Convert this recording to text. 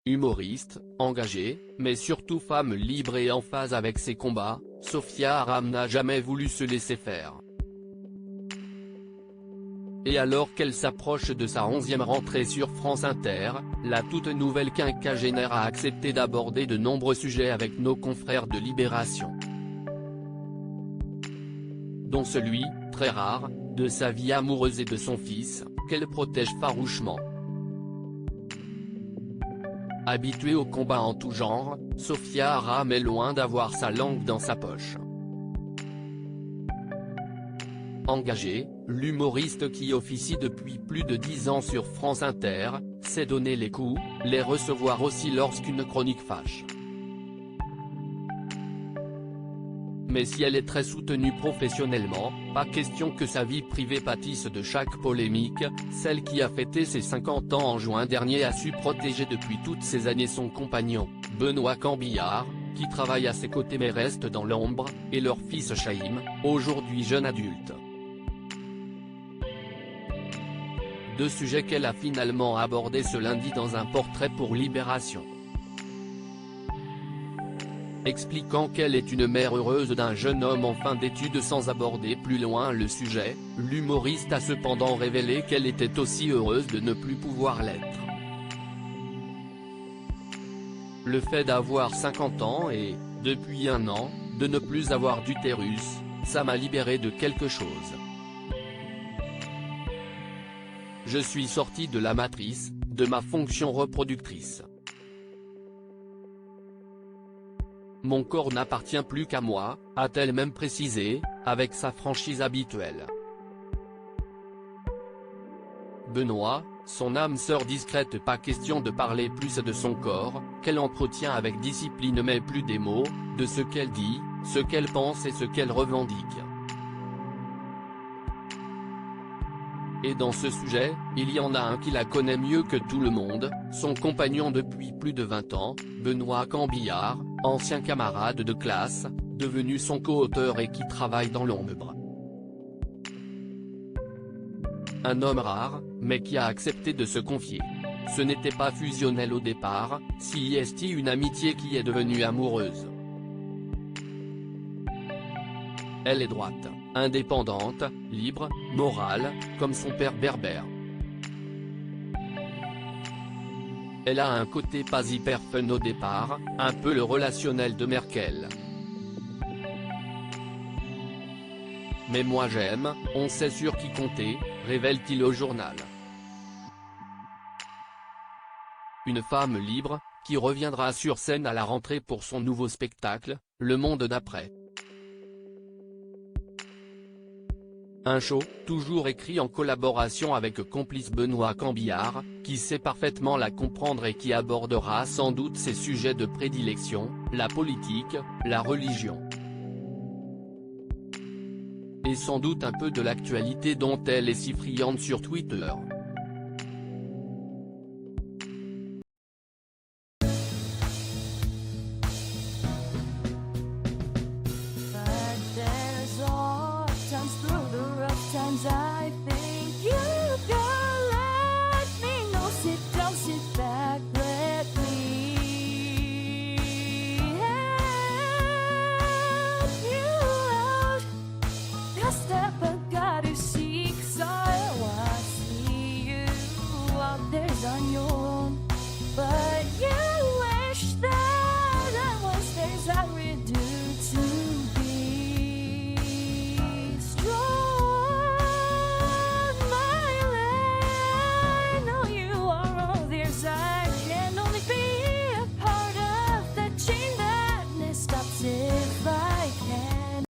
Humoriste, engagée, mais surtout femme libre et en phase avec ses combats, Sophia Aram n'a jamais voulu se laisser faire. Et alors qu'elle s'approche de sa 11e rentrée sur France Inter, la toute nouvelle quinquagénaire a accepté d'aborder de nombreux sujets avec nos confrères de Libération. Dont celui, très rare, de sa vie amoureuse et de son fils, qu'elle protège farouchement. Habituée au combat en tout genre, Sophia Aram est loin d'avoir sa langue dans sa poche. Engagée, l'humoriste qui officie depuis plus de 10 ans sur France Inter, sait donner les coups, les recevoir aussi lorsqu'une chronique fâche. Mais si elle est très soutenue professionnellement, pas question que sa vie privée pâtisse de chaque polémique. Celle qui a fêté ses 50 ans en juin dernier a su protéger depuis toutes ces années son compagnon, Benoît Cambillard, qui travaille à ses côtés mais reste dans l'ombre, et leur fils Chaim, aujourd'hui jeune adulte. Deux sujets qu'elle a finalement abordés ce lundi dans un portrait pour Libération. Expliquant qu'elle est une mère heureuse d'un jeune homme en fin d'études sans aborder plus loin le sujet, l'humoriste a cependant révélé qu'elle était aussi heureuse de ne plus pouvoir l'être. Le fait d'avoir 50 ans et, depuis un an, de ne plus avoir d'utérus, ça m'a libérée de quelque chose. Je suis sortie de la matrice, de ma fonction reproductrice. Mon corps n'appartient plus qu'à moi, a-t-elle même précisé, avec sa franchise habituelle. Benoît, son âme sœur discrète, pas question de parler plus de son corps, qu'elle entretient avec discipline mais plus des mots, de ce qu'elle dit, ce qu'elle pense et ce qu'elle revendique. Et dans ce sujet, il y en a un qui la connaît mieux que tout le monde, son compagnon depuis plus de 20 ans, Benoît Cambillard, ancien camarade de classe, devenu son co-auteur et qui travaille dans l'ombre. Un homme rare, mais qui a accepté de se confier. Ce n'était pas fusionnel au départ, si est une amitié qui est devenue amoureuse. Elle est droite, indépendante, libre, morale, comme son père berbère. Elle a un côté pas hyper fun au départ, un peu le relationnel de Merkel. Mais moi j'aime, on sait sur qui compter, révèle-t-il au journal. Une femme libre, qui reviendra sur scène à la rentrée pour son nouveau spectacle, Le Monde d'après. Un show, toujours écrit en collaboration avec complice Benoît Cambillard, qui sait parfaitement la comprendre et qui abordera sans doute ses sujets de prédilection, la politique, la religion. Et sans doute un peu de l'actualité dont elle est si friande sur Twitter. Times